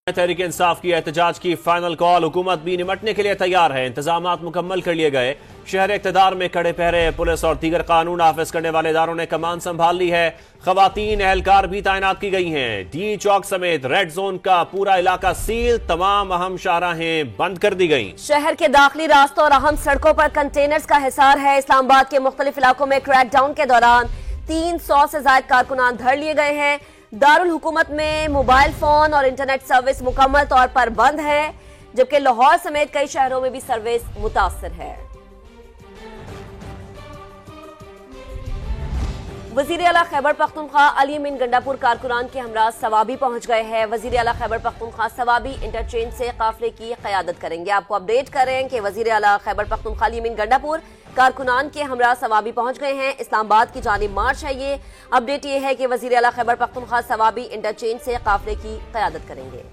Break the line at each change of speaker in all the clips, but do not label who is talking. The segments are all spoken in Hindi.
तहरीक इंसाफ की एहतजाज की फाइनल कॉल। हुकूमत भी निपटने के लिए तैयार है। इंतजाम मुकम्मल कर लिए गए। शहर इक़्तिदार में खड़े पहरे पुलिस और दीगर कानून नाफिज करने वाले इदारों ने कमान संभाल ली है। खवातीन एहलकार भी तैनात की गई हैं। डी चौक समेत रेड जोन का पूरा इलाका सील। तमाम अहम शाहराहें बंद कर दी गई।
शहर के दाखिली रास्तों और अहम सड़कों पर कंटेनर्स का हिसार है। इस्लामाबाद के मुख्तलिफ इलाकों में क्रैकडाउन के दौरान 300 से ज्यादा कारकुनान धर लिए गए हैं। दारुल हुकूमत में मोबाइल फोन और इंटरनेट सर्विस मुकम्मल तौर पर बंद है, जबकि लाहौर समेत कई शहरों में भी सर्विस मुतासर है। वजीर आला खैबर पख्तूनख्वा अली अमीन गंडापुर कारकुनान के हमरा सवाबी पहुंच गए हैं। वजीर आला खैबर पख्तूनख्वा सवाबी इंटरचेंज से काफिले की क़यादत करेंगे। आपको अपडेट करें कि वजीर आला खैबर पख्तूनख्वा अली अमीन गंडापुर कारकुनान के हमरा सवाबी पहुंच गए हैं। इस्लामाबाद की जानिब मार्च है। ये अपडेट ये है कि वजीर आला खैबर पख्तूनख्वा सवाबी इंटरचेंज से काफिले की क़यादत करेंगे।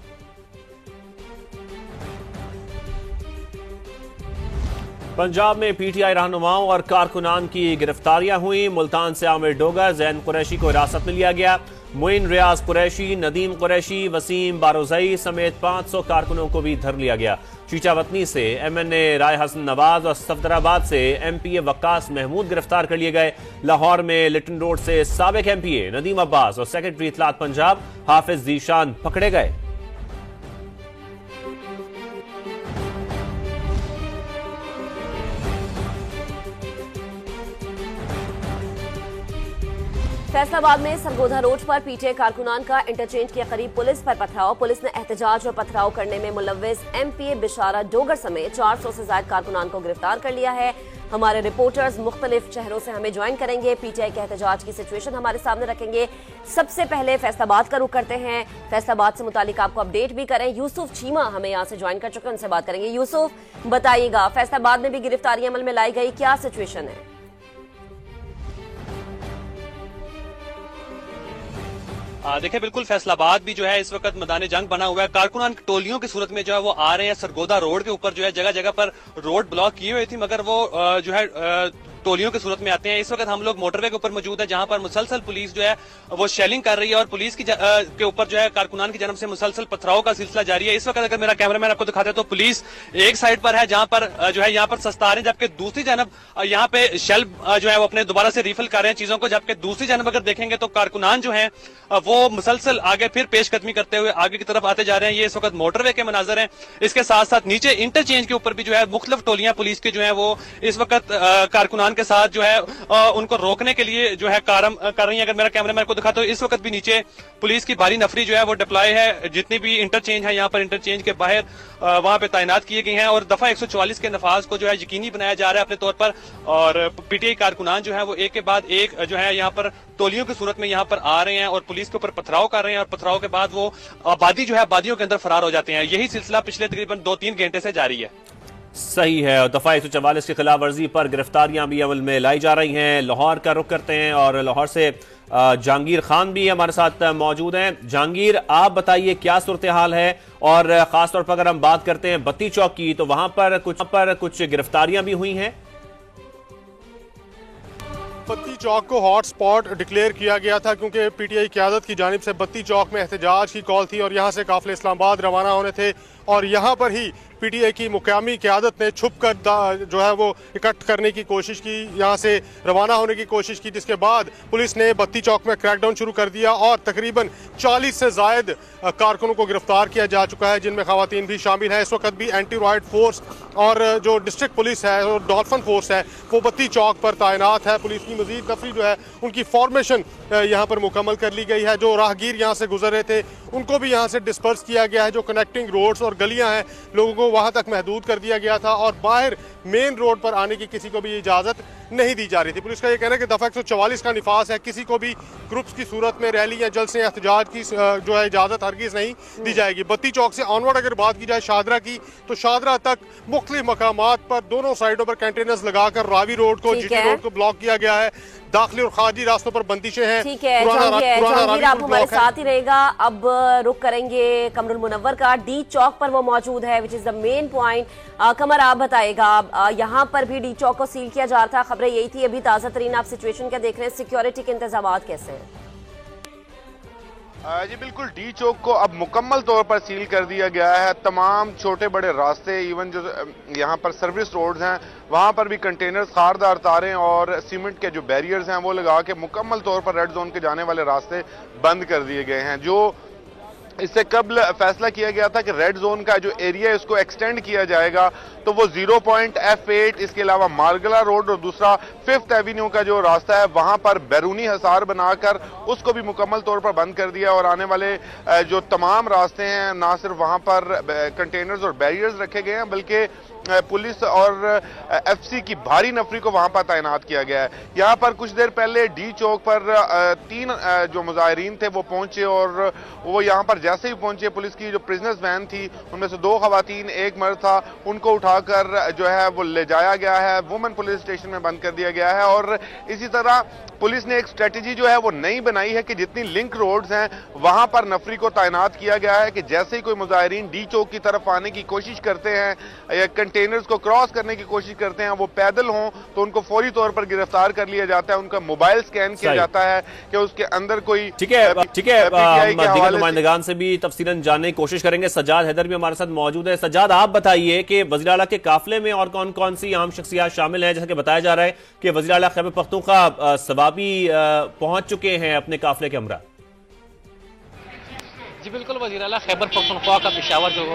पंजाब में पीटीआई रहनुमाओं और कारकुनान की गिरफ्तारियां हुई। मुल्तान से आमिर डोगर जैन कुरैशी को हिरासत में लिया गया। मुइन रियाज कुरैशी, नदीम कुरैशी, वसीम बारोजई समेत 500 कारकुनों को भी धर लिया गया। चीचावतनी से MNA राय हसन नवाज और सफदराबाद से MPA वक्कास महमूद गिरफ्तार कर लिए गए। लाहौर में लिटन रोड से साबिक MPA नदीम अब्बास और सेक्रेटरी इत्तलात पंजाब हाफिज जीशान पकड़े गए।
फैसलाबाद में सरगोधा रोड पर पीटीआई कारकुनान का इंटरचेंज के करीब पुलिस पर पथराव। पुलिस ने एहतजाज और पथराव करने में मुलव्विस MPA बिशारा डोगर समेत 400 से ज्यादा कारकुनान को गिरफ्तार कर लिया है। हमारे रिपोर्टर्स मुख्तलिफ शहरों से हमें ज्वाइन करेंगे, पीटीआई के एहतजाज की सिचुएशन हमारे सामने रखेंगे। सबसे पहले फैसलाबाद का रुख करते हैं। फैसलाबाद से मुतालिक आपको अपडेट भी करें। यूसुफ चीमा हमें यहाँ से ज्वाइन कर चुके हैं, उनसे बात करेंगे। यूसुफ, बताइएगा, फैसलाबाद में भी गिरफ्तारी अमल में लाई गई, क्या सिचुएशन है?
देखिए, बिल्कुल फैसलाबाद भी जो है इस वक्त मैदान जंग बना हुआ है। कारकुनान की टोलियों की सूरत में जो है वो आ रहे हैं। सरगोधा रोड के ऊपर जो है जगह जगह पर रोड ब्लॉक की हुई थी, मगर वो जो है टोलियों की सूरत में आते हैं। इस वक्त हम लोग मोटरवे के ऊपर मौजूद है, जहां पर मुसलसल पुलिस जो है वो शेलिंग कर रही है और पुलिस की के ऊपर जो है कारकुनान की जानब से मुसलसल पथराव का सिलसिला जारी है। इस वक्त अगर मेरा कैमरामैन आपको दिखाता है तो पुलिस एक साइड पर है जहां पर जो है यहाँ पर सस्ता रहे, जबकि दूसरी जानब यहाँ पे शेल जो है वो अपने दोबारा से रिफिल कर रहे हैं चीजों को। जबकि दूसरी जानब अगर देखेंगे तो कारकुनान जो है वो मुसलसल आगे फिर पेशकदमी करते हुए आगे की तरफ आते जा रहे हैं। ये इस वक्त मोटरवे के मनाजर हैं। इसके साथ साथ नीचे इंटरचेंज के ऊपर भी जो है मुख्तलिफ टोलियां पुलिस की जो है वो इस वक्त कारकुनान के साथ जो है उनको रोकने के लिए जो है काम कर रही है। अगर मेरा कैमरामैन को दिखा तो इस वक्त भी नीचे पुलिस की भारी नफरी जो है वो डिप्लॉय है। जितनी भी इंटरचेंज है यहाँ पर इंटरचेंज के बाहर वहां पे तैनात किए गए हैं और दफा 144 के नफाज को जो है यकीनी बनाया जा रहा है अपने तौर पर। और पीटीआई कारकुनान जो है वो एक के बाद एक जो है यहाँ पर टोलियों की सूरत में यहाँ पर आ रहे हैं और पुलिस के ऊपर पथराव कर रहे हैं और पथराव के बाद वो आबादी जो है आबादियों के अंदर फरार हो जाते हैं। यही सिलसिला पिछले तकरीबन 2-3 घंटे से जारी है।
सही है। और दफा 144 की खिलाफ वर्जी पर गिरफ्तारियां भी अमल में लाई जा रही हैं। लाहौर का रुख करते हैं और लाहौर से जहांगीर खान भी हमारे साथ मौजूद हैं। जहांगीर, आप बताइए क्या सूरत हाल है, और खासतौर पर अगर हम बात करते हैं बत्ती चौक की तो वहां पर कुछ गिरफ्तारियां भी हुई हैं।
बत्ती चौक को हॉट स्पॉट डिक्लेयर किया गया था क्योंकि पीटीआई क़यादत की जानिब से बत्ती चौक में एहतजाज की कॉल थी और यहाँ से काफिले इस्लामाबाद रवाना होने थे और यहाँ पर ही पीटीआई की मुकामी क़यादत ने छुप कर जो है वो इकट्ठ करने की कोशिश की, यहाँ से रवाना होने की कोशिश की, जिसके बाद पुलिस ने बत्ती चौक में क्रैकडाउन शुरू कर दिया और तकरीबन 40 से ज़ायद कारकुनों को गिरफ्तार किया जा चुका है, जिनमें खवातीन भी शामिल है। इस वक्त भी एंटी रॉयट फोर्स और जो डिस्ट्रिक्ट पुलिस है और डॉल्फिन फोर्स है वो बत्ती चौक पर तैनात है। पुलिस की मजीद नफरी जो है उनकी फॉर्मेशन यहाँ पर मुकम्मल कर ली गई है। जो राहगीर यहाँ से गुजर रहे थे उनको भी यहाँ से डिस्पर्स किया गया है। जो कनेक्टिंग रोड्स और गलियाँ हैं लोगों को वहाँ तक महदूद कर दिया गया था और बाहर मेन रोड पर आने की किसी को भी इजाज़त नहीं दी जा रही थी। पुलिस का ये कहना है कि दफ़ा 144 का निफास है, किसी को भी ग्रुप्स की सूरत में रैली या जलसे एहतजाज की जो है इजाज़त हरगिज़ नहीं दी जाएगी। बत्ती चौक से ऑनवर्ड अगर बात की जाए शाहदरा की तो शाहदरा तक मुख्तलिफ मकामात पर दोनों साइडों पर कंटेनर्स लगाकर रावी रोड को GT रोड को ब्लॉक किया गया है। दाखिली और खारजी रास्तों पर बंदिशें हैं।
ठीक है जहांगीर, आप हमारे साथ ही रहेगा। अब रुक करेंगे कमरुल मुनव्वर का। डी चौक पर वो मौजूद है, which is the main point. Qamar, आप बताएगा, यहाँ पर भी डी चौक को सील किया जा रहा था, खबरें यही थी। अभी ताज़ा तरीन आप सिचुएशन क्या देख रहे हैं, सिक्योरिटी के इंतजाम कैसे हैं?
जी बिल्कुल, डी चौक को अब मुकम्मल तौर पर सील कर दिया गया है। तमाम छोटे बड़े रास्ते, इवन जो यहाँ पर सर्विस रोड्स हैं, वहाँ पर भी कंटेनर्स, खारदार तारें और सीमेंट के जो बैरियर्स हैं वो लगा के मुकम्मल तौर पर रेड जोन के जाने वाले रास्ते बंद कर दिए गए हैं। जो इससे कबल फैसला किया गया था कि रेड जोन का जो एरिया है उसको एक्सटेंड किया जाएगा, तो वो 0.F8, इसके अलावा मार्गला रोड और दूसरा 5th एवेन्यू का जो रास्ता है वहां पर बैरूनी हसार बनाकर उसको भी मुकम्मल तौर पर बंद कर दिया। और आने वाले जो तमाम रास्ते हैं, ना सिर्फ वहां पर कंटेनर्स और बैरियर्स रखे गए हैं बल्कि पुलिस और एफसी की भारी नफरी को वहां पर तैनात किया गया है। यहाँ पर कुछ देर पहले डी चौक पर 3 जो मुजाहिरीन थे वो पहुंचे और वो यहाँ पर जैसे ही पहुंचे, पुलिस की जो प्रिजनर्स वैन थी उनमें से 2 खवातीन, 1 मर्द था, उनको उठाकर जो है वो ले जाया गया है, वुमेन पुलिस स्टेशन में बंद कर दिया गया है। और इसी तरह पुलिस ने एक स्ट्रेटेजी जो है वो नई बनाई है कि जितनी लिंक रोड्स हैं वहां पर नफरी को तैनात किया गया है कि जैसे ही कोई मुजाहिरीन डी चौक की तरफ आने की कोशिश करते हैं या कंटेनर्स को क्रॉस करने की कोशिश करते हैं, वो पैदल हों तो उनको फौरी तौर पर गिरफ्तार कर लिया जाता है, उनका मोबाइल स्कैन किया जाता है कि उसके अंदर कोई। ठीक है,
दीगर नुमाइंदगान से भी तफसीलन जानने की कोशिश करेंगे। सज्जाद हैदर भी हमारे साथ मौजूद है। सज्जाद, आप बताइए कि वज़ीर आला के काफिले में और कौन कौन सी अहम शख्सियात शामिल हैं? जैसा कि बताया जा रहा है कि वज़ीर आला खैबर पख्तूनख्वा सवाबी पहुंच चुके हैं अपने काफिले के हमरा।
जी बिल्कुल, वज़ीर आला खैबर पख्तूनख्वा का पेशावर जो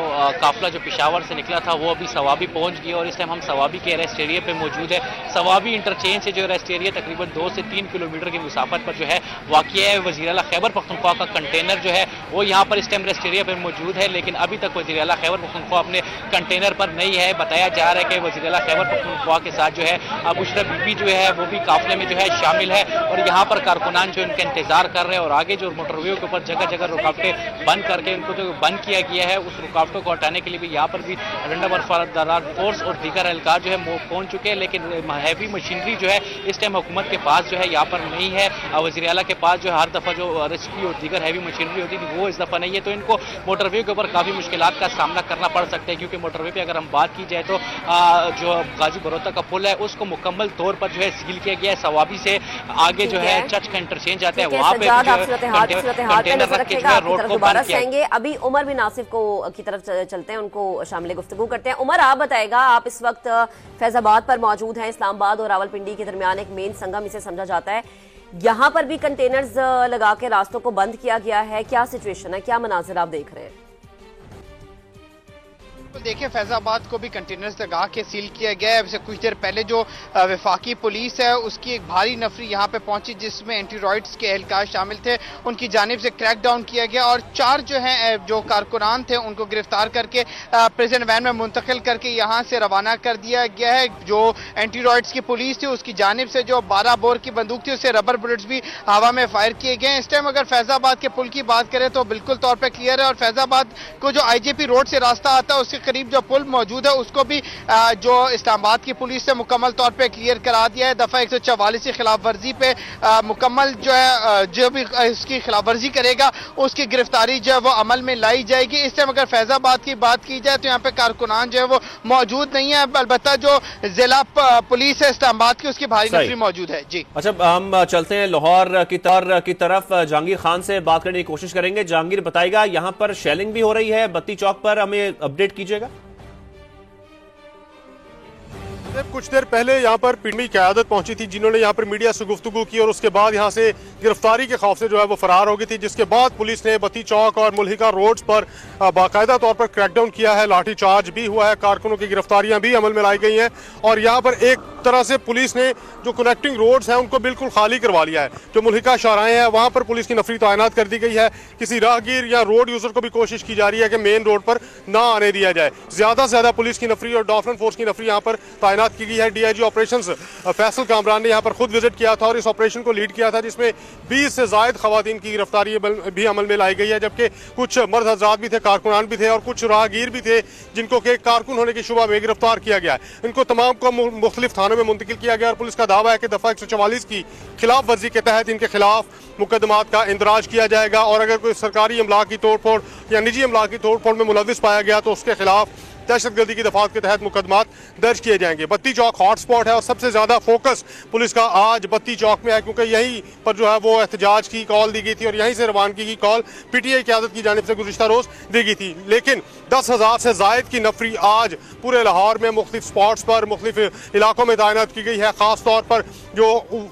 काफिला जो पेशावर से निकला था वो अभी सवाबी पहुंच गया और इस टाइम हम सवाबी के रेस्ट एरिया पे मौजूद है। सवाबी इंटरचेंज से जो रेस्ट एरिया तकरीबन 2 से 3 किलोमीटर की मुसाफत पर जो है वाक़िया है। वज़ीर आला खैबर पख्तूनख्वा का कंटेनर जो है वो यहाँ पर इस टाइम रेस्ट एरिया पर मौजूद है, लेकिन अभी तक वज़ीर आला खैबर पख्तूनख्वा अपने कंटेनर पर नहीं है। बताया जा रहा है कि वज़ीर आला खैबर पख्तूनख्वा के साथ जो है बुशरा बीबी जो है वो भी काफिले में जो है शामिल है और यहाँ पर कारकुनान जो इनका इंतजार कर रहे हैं और आगे जो मोटरवे के ऊपर जगह जगह रुकावटें बंद करके इनको जो बंद किया गया है उस रुकावटों को हटाने के लिए भी यहाँ पर भी रंडा फोर्स और दीगर एहलकार जो है पहुंच चुके हैं, लेकिन हैवी मशीनरी जो है इस टाइम हुकूमत के पास जो है यहाँ पर नहीं है। वज़ीर आला के पास जो हर दफा जो रेस्क्यू और दीगर हैवी मशीनरी होती थी वो इस दफा नहीं है, तो इनको मोटरवे के ऊपर काफी मुश्किलात का सामना करना पड़ सकता है, क्योंकि मोटरवे पे अगर हम बात की जाए तो जो गाजी बरोता का पुल है उसको मुकम्मल तौर पर जो है सील किया गया है। सवाबी से आगे जो है चर्च का इंटरचेंज आता है वहाँ पे कंटेनर रख के जो है रोड को बंद किया।
अभी उमर बिन नासिफ की तरफ चलते हैं, उनको शामिल गुफ्तगू करते हैं। उमर, आप बताएगा, आप इस वक्त फैजाबाद पर मौजूद हैं। इस्लामाबाद और रावलपिंडी के दरमियान एक मेन संगम इसे समझा जाता है। यहाँ पर भी कंटेनर्स लगा के रास्तों को बंद किया गया है। क्या सिचुएशन है, क्या मनाजिर आप देख रहे हैं?
देखिए, फैजाबाद को भी कंटेनर्स लगा के सील किया गया है। वैसे कुछ देर पहले जो वफाकी पुलिस है उसकी एक भारी नफरी यहाँ पे पहुंची जिसमें एंटी रॉयड्स के एहलकार शामिल थे, उनकी जानिब से क्रैक डाउन किया गया और 4 जो है जो कारकुनान थे उनको गिरफ्तार करके प्रिजन वैन में मुंतकिल करके यहाँ से रवाना कर दिया गया है। जो एंटी रॉयड्स की पुलिस थी उसकी जानिब से जो 12 बोर की बंदूक थी उससे रबर बुलेट्स भी हवा में फायर किए गए। इस टाइम अगर फैजाबाद के पुल की बात करें तो बिल्कुल तौर पर क्लियर है और फैजाबाद को जो IJP रोड से रास्ता आता है उसके करीब जो पुल मौजूद है उसको भी जो इस्लामाबाद की पुलिस ने मुकम्मल तौर पे क्लियर करा दिया है। दफा 144 की खिलाफ वर्जी पे मुकम्मल जो है जो भी इसकी खिलाफ वर्जी करेगा उसकी गिरफ्तारी जो है वो अमल में लाई जाएगी। इस टाइम अगर फैजाबाद की बात की जाए तो यहाँ पे कारकुनान जो है वो मौजूद नहीं है, अलबत्ता जो जिला पुलिस है इस्लामाबाद की उसकी भारी नफरी मौजूद है। जी
अच्छा, हम चलते हैं लाहौर की तरफ। जहांगीर खान से बात करने की कोशिश करेंगे। जहांगीर, बताएगा, यहाँ पर शेलिंग भी हो रही है बत्ती चौक पर, हमें अपडेट कीजिएगा।
कुछ देर पहले यहाँ पर पीडमी क़यादत पहुंची थी जिन्होंने यहाँ पर मीडिया से गुफ्तगू की और उसके बाद यहाँ से गिरफ्तारी के खौफ से जो है वो फरार हो गई थी, जिसके बाद पुलिस ने बत्ती चौक और मुल्हिका रोड्स पर बाकायदा तौर पर क्रैकडाउन किया है, लाठी चार्ज भी हुआ है, कारकुनों की गिरफ्तारियां भी अमल में लाई गई हैं और यहाँ पर एक तरह से पुलिस ने जो कनेक्टिंग रोड्स हैं उनको बिल्कुल खाली करवा लिया है। जो मुल्हिका शाहराएं हैं वहाँ पर पुलिस की नफरी तैनात कर दी गई है। किसी राहगीर या रोड यूजर को भी कोशिश की जा रही है कि मेन रोड पर ना आने दिया जाए। ज्यादा से ज्यादा पुलिस की नफरी और डॉफलन फोर्स की नफरी यहाँ पर तैनात की गई है। DIG ऑपरेशंस फैसल कामरान ने यहाँ पर खुद विजिट किया था और इस ऑपरेशन को लीड किया था, जिसमें 20 से ज्यादा खवातीन की गिरफ्तारी भी अमल में लाई गई है, जबकि कुछ मर्द हजरात भी थे, कारकुनान भी थे और कुछ राहगीर भी थे जिनको के कारकुन होने की शुबा में गिरफ्तार किया गया है। इनको तमाम को मुख्तलिफ थानों में मुंतकिल किया गया और पुलिस का दावा है कि दफा 144 की खिलाफ वर्जी के तहत इनके खिलाफ मुकदमात का इंदराज किया जाएगा और अगर कोई सरकारी अमला की तोड़ फोड़ या निजी अमला की तोड़ फोड़ में मुलविस पाया गया तो उसके खिलाफ दहशतगर्दी की दफात के तहत मुकदमात दर्ज किए जाएंगे। बत्ती चौक हॉटस्पॉट है और सबसे ज्यादा फोकस पुलिस का आज बत्ती चौक में है, क्योंकि यहीं पर जो है वो एहतजाज की कॉल दी गई थी और यहीं से रवानगी की कॉल पीटीआई क़यादत की जानिब से गुज़िश्ता रोज दी गई थी। लेकिन 10,000 से जायद की नफरी आज पूरे लाहौर में मुख्तलिफ स्पॉट्स पर मुख्तलिफ इलाकों में तैनात की गई है। खास तौर पर जो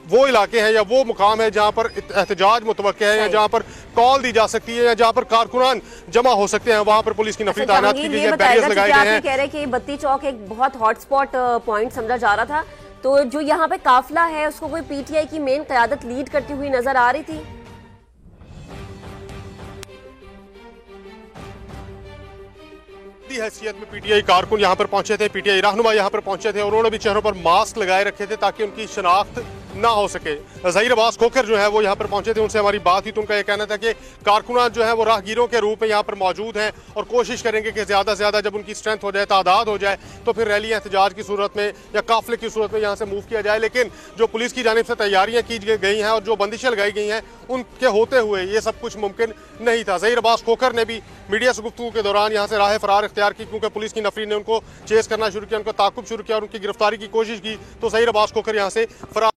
वो इलाके हैं या वो मुकाम है जहाँ पर एहतजाज मुतवक्किल है या जहाँ पर कॉल दी जा सकती है या जहाँ पर कारकुनान जमा हो सकते हैं, वहाँ पर पुलिस की नफरी तैनात की गई है, बैरियर्स लगाए गए हैं।
कह रहे हैं कि बत्ती चौक एक बहुत हॉटस्पॉट पॉइंट समझा जा रहा था, तो जो यहाँ पे काफिला है उसको कोई पीटीआई की मेन क़यादत लीड करती हुई नजर आ रही थी।
हैसियत में पीटीआई कारकुन यहाँ पर पहुंचे थे, पीटीआई रहनुमा यहाँ पर पहुंचे थे और उन्होंने भी चेहरों पर मास्क लगाए रखे थे ताकि उनकी शनाख्त ना हो सके। ज़हीर अब्बास खोखर जो है वो यहाँ पर पहुंचे थे, उनसे हमारी बात हुई तो उनका यह कहना था कि कारकुनान जो है वो राहगीरों के रूप में यहाँ पर मौजूद हैं और कोशिश करेंगे कि ज़्यादा से ज़्यादा जब उनकी स्ट्रेंथ हो जाए, तादाद हो जाए, तो फिर रैली एहतजाज की सूरत में या काफिले की सूरत में यहाँ से मूव किया जाए। लेकिन जो पुलिस की जानिब से तैयारियाँ की गई हैं और जो बंदिशें लगाई गई हैं उनके होते हुए ये सब कुछ मुमकिन नहीं था। ज़हीर अब्बास खोखर ने भी मीडिया से गुफ्तगू के दौरान यहाँ से राह फरार इख्तियार की, क्योंकि पुलिस की नफरी ने उनको चेस करना शुरू किया, उनका ताकुब शुरू किया और उनकी गिरफ्तारी की कोशिश की, तो ज़हीर अब्बास खोखर यहाँ से फरार।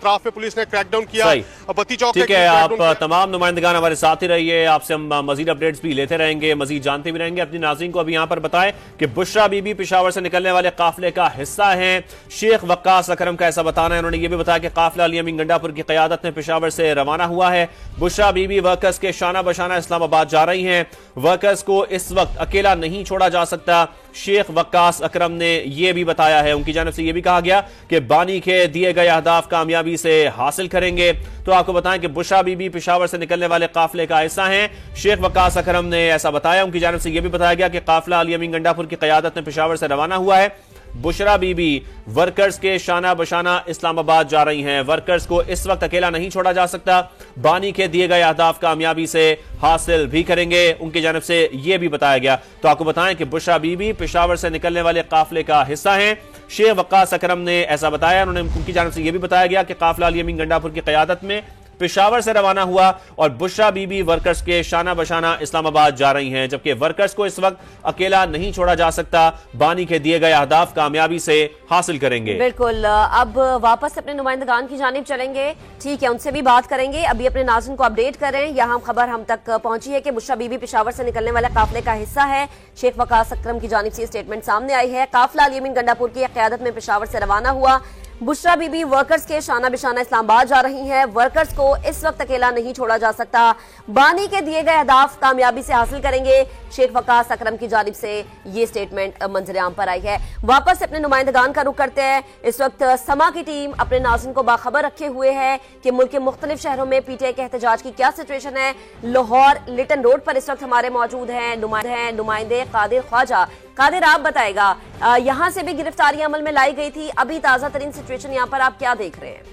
पे पुलिस ने क्रैकडाउन किया। बत्ती चौक
ठीक है, आप तमाम नुमाइंदगान हमारे साथ ही रहिए, आपसे हम मजीद अपडेट्स भी लेते रहेंगे, मजीद जानते भी रहेंगे। अपनी नाज़रीन को अभी यहाँ पर बताएं कि बुशरा बीबी पेशावर से निकलने वाले काफिले का हिस्सा हैं। शेख वक्कास अकरम का ऐसा बताना है। उन्होंने ये भी बताया कि काफिला अली अमीन गंडापुर की क़यादत में पेशावर से रवाना हुआ है। बुशरा बीबी वर्कर्स के शाना बशाना इस्लामाबाद जा रही हैं। वर्कर्स को इस वक्त अकेला नहीं छोड़ा जा सकता, शेख वक्कास अकरम ने यह भी बताया है। उनकी जानिब से यह भी कहा गया कि बानी के दिए गए अहदाफ कामयाबी से हासिल करेंगे। तो आपको बताएं कि बुशरा बीबी पेशावर से निकलने वाले काफिले का हिस्सा हैं। शेख वक्कास अकरम ने ऐसा बताया। उनकी जानिब से यह भी बताया गया कि काफिला अली अमीन गंडापुर की क़यादत में पेशावर से रवाना हुआ है। बुशरा बीबी वर्कर्स के शाना बशाना इस्लामाबाद जा रही हैं। वर्कर्स को इस वक्त अकेला नहीं छोड़ा जा सकता, बानी के दिए गए अहदाफ कामयाबी से हासिल भी करेंगे। उनकी जानिब से यह भी बताया गया। तो आपको बताएं कि बुशरा बीबी पेशावर से निकलने वाले काफिले का हिस्सा हैं। शेख वक्कास अकरम ने ऐसा बताया। उन्होंने उनकी जानिब से यह भी बताया गया कि काफिला अली अमीन गंडापुर की क़यादत में पेशावर से रवाना हुआ और बुशरा बीबी वर्कर्स के शाना बशाना इस्लामाबाद जा रही हैं, जबकि वर्कर्स को इस वक्त अकेला नहीं छोड़ा जा सकता, बानी के दिए गए अहदाफ कामयाबी से हासिल करेंगे।
बिल्कुल, अब वापस अपने नुमाइंदगान की जानिब चलेंगे। ठीक है, उनसे भी बात करेंगे। अभी अपने नाज़रीन को अपडेट करें। यहाँ खबर हम तक पहुंची है कि बुशरा बीबी पेशावर से निकलने वाले काफिले का हिस्सा है। शेख वक्कास अकरम की जानिब से स्टेटमेंट सामने आई है। काफिला अली अमीन गंडापुर की क़यादत में पेशावर से रवाना हुआ। बुशरा बीबी वर्कर्स के शाना बिशाना इस्लामाबाद जा रही हैं। वर्कर्स को इस वक्त अकेला नहीं छोड़ा जा सकता, बानी के दिए गए अहदाफ कामयाबी से हासिल करेंगे। शेख वक्कास अकरम की जानिब से ये स्टेटमेंट मंजर-ए-आम पर आई है। वापस अपने नुमाइंदगान का रुख करते हैं। इस वक्त समा की टीम अपने नाज़रीन को बाखबर रखे हुए है कि मुल्क के मुख्तलिफ शहरों में पीटीआई के एहतजाज की क्या सिचुएशन है। लाहौर लिटन रोड पर इस वक्त हमारे मौजूद हैं नुमाइंदे कादिर ख्वाजा। कादिर, आप बताएगा, यहाँ से भी गिरफ्तारी अमल में लाई गई थी। अभी ताजा तरीन सिचुएशन यहाँ पर आप क्या देख रहे हैं?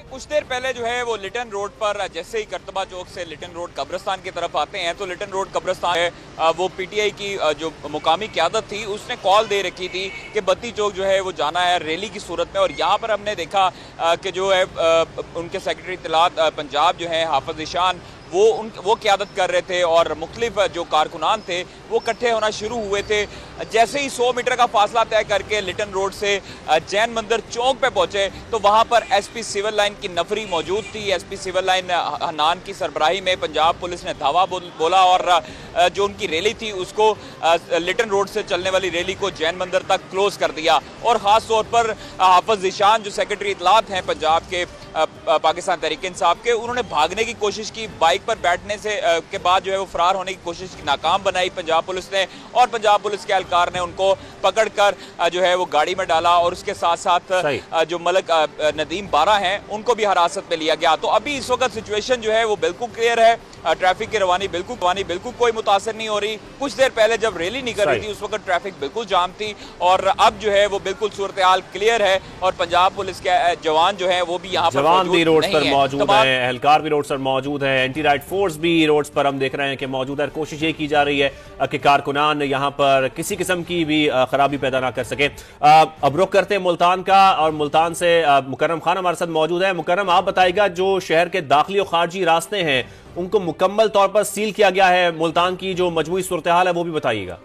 कुछ देर पहले जो है वो लिटन रोड पर जैसे ही करतबा चौक से लिटन रोड कब्रिस्तान की तरफ आते हैं तो लिटन रोड कब्रिस्तान है वो पीटीआई की जो मुकामी क़यादत थी उसने कॉल दे रखी थी कि बत्ती चौक जो है वो जाना है रैली की सूरत में। और यहाँ पर हमने देखा कि जो है उनके सेक्रेटरी इत्तलात पंजाब जो है हाफिज ईशान वो क़यादत कर रहे थे और मुख्तलिफ जो कारकुनान थे वो इकट्ठे होना शुरू हुए थे। जैसे ही 100 मीटर का फासला तय करके लिटन रोड से जैन मंदिर चौक पे पहुंचे तो वहां पर एसपी सिविल लाइन की नफरी मौजूद थी। एसपी सिविल लाइन हनान की सरबराही में पंजाब पुलिस ने धावा बोला और जो उनकी रैली थी उसको लिटन रोड से चलने वाली रैली को जैन मंदिर तक क्लोज कर दिया। और ख़ास तौर पर हाफिज ईशान जो सेक्रेटरी इत्तलात हैं पंजाब के पाकिस्तान तहरीक इंसाफ के, उन्होंने भागने की कोशिश की। बाइक पर बैठने से के बाद जो है वो फरार होने की कोशिश की, नाकाम बनाई पंजाब पुलिस ने और पंजाब पुलिस के एहलकार ने उनको पकड़कर जो है वो गाड़ी में डाला और उसके साथ साथ जो मलक नदीम 12 हैं उनको भी हिरासत में लिया गया। तो अभी इस वक्त सिचुएशन जो है वो बिल्कुल क्लियर है। ट्रैफिक की रवानी बिल्कुल कोई मुतासर नहीं हो रही। कुछ देर पहले जब रैली निकल रही थी उस वक्त ट्रैफिक बिल्कुल जाम थी और अब जो है वो बिल्कुल सूरत हाल क्लियर है और पंजाब पुलिस के जवान जो है वो भी यहाँ
जवान भी रोड पर मौजूद है, एहलकार भी रोड पर मौजूद है, एंटी राइट फोर्स भी रोड्स पर हम देख रहे हैं कि मौजूद है। कोशिश ये की जा रही है कि कारकुनान यहाँ पर किसी किसी किस्म की भी खराबी पैदा ना कर सके। अब रुख करते हैं मुल्तान का, और मुल्तान से मुकर्रम खान हमारे साथ मौजूद है। मुकर्रम, आप बताइएगा, जो शहर के दाखिली और खारजी रास्ते हैं उनको मुकम्मल तौर पर सील किया गया है, मुल्तान की जो मजमूई सूरत हाल है वो भी बताइएगा।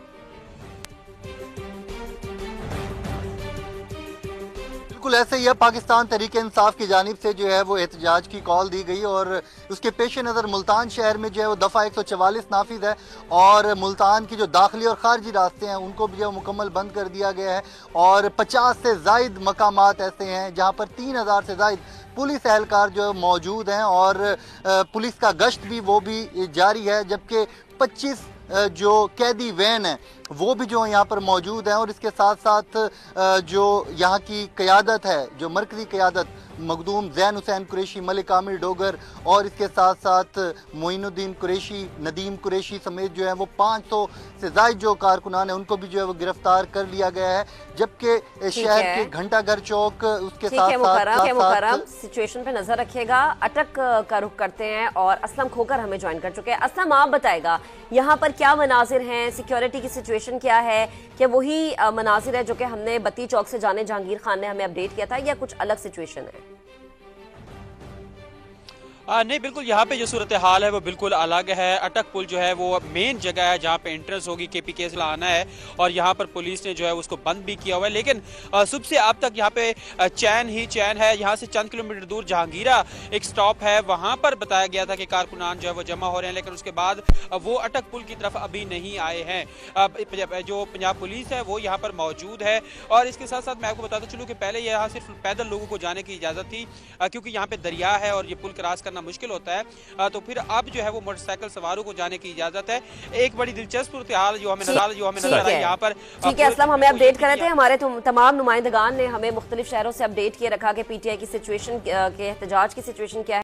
बिल्कुल ऐसे ही है। पाकिस्तान तहरीक इंसाफ की जानिब से जो है वो एहतजाज की कॉल दी गई और उसके पेश नज़र मुल्तान शहर में जो है वो दफ़ा 144 नाफिज है और मुल्तान की जो दाखिली और खारजी रास्ते हैं उनको भी जो है मुकम्मल बंद कर दिया गया है और 50 से ज़ायद मकामात ऐसे हैं जहाँ पर 3000 से ज़ायद पुलिस एहलकार जो मौजूद हैं और पुलिस का गश्त भी वो भी जारी है, जबकि 25 जो कैदी वैन है वो भी जो यहाँ पर मौजूद हैं और इसके साथ साथ जो यहाँ की क़यादत है, जो मरकज़ी क़यादत मखदूम ज़ैन हुसैन कुरैशी, मलिक आमिर डोगर और इसके साथ साथ मोइनुद्दीन कुरैशी, नदीम कुरैशी समेत जो है वो 500 से ज़ायद जो कारकुनान है उनको भी जो है वो गिरफ्तार कर लिया गया है। जबकि शहर के घंटाघर चौक उसके साथ
सिचुएशन पे नजर रखिएगा। अटक का रुख करते हैं और असलम खोकर हमें ज्वाइन कर चुके हैं। असलम, आप बताएगा यहाँ पर क्या मनाजिर हैं, सिक्योरिटी की सिचुएशन क्या है? क्या वही मनाजिर है जो कि हमने बत्ती चौक से जाने जहांगीर खान ने हमें अपडेट किया था, या कुछ अलग सिचुएशन है?
नहीं, बिल्कुल यहाँ पे जो सूरत हाल है वो बिल्कुल अलग है। अटक पुल जो है वो मेन जगह है जहाँ पे एंट्रेंस होगी KPK से आना है और यहाँ पर पुलिस ने जो है उसको बंद भी किया हुआ है, लेकिन सुबह से अब तक यहाँ पे चैन ही चैन है। यहाँ से चंद किलोमीटर दूर जहांगीरा एक स्टॉप है, वहाँ पर बताया गया था कि कारकुनान जो है वो जमा हो रहे हैं, लेकिन उसके बाद वो अटक पुल की तरफ अभी नहीं आए हैं। जो पंजाब पुलिस है वो यहाँ पर मौजूद है और इसके साथ साथ मैं आपको बताता चलूँ कि पहले यहाँ सिर्फ पैदल लोगों को जाने की इजाज़त थी क्योंकि यहाँ पे दरिया है और ये पुल क्रॉस करना मुश्किल होता है, तो फिर अब जो है वो मोटरसाइकिल सवारों को जाने की इजाजत है। एक बड़ी दिलचस्प सूरत हाल जो हमें नजर आई यहाँ पर।
ठीक है असलम, हमें अपडेट कर रहे थे, हमारे तमाम नुमाइंदगान ने हमें मुख्तलिफ शहरों से अपडेट किए रखा कि PTI की सिचुएशन के एहतजाज की सिचुएशन क्या है।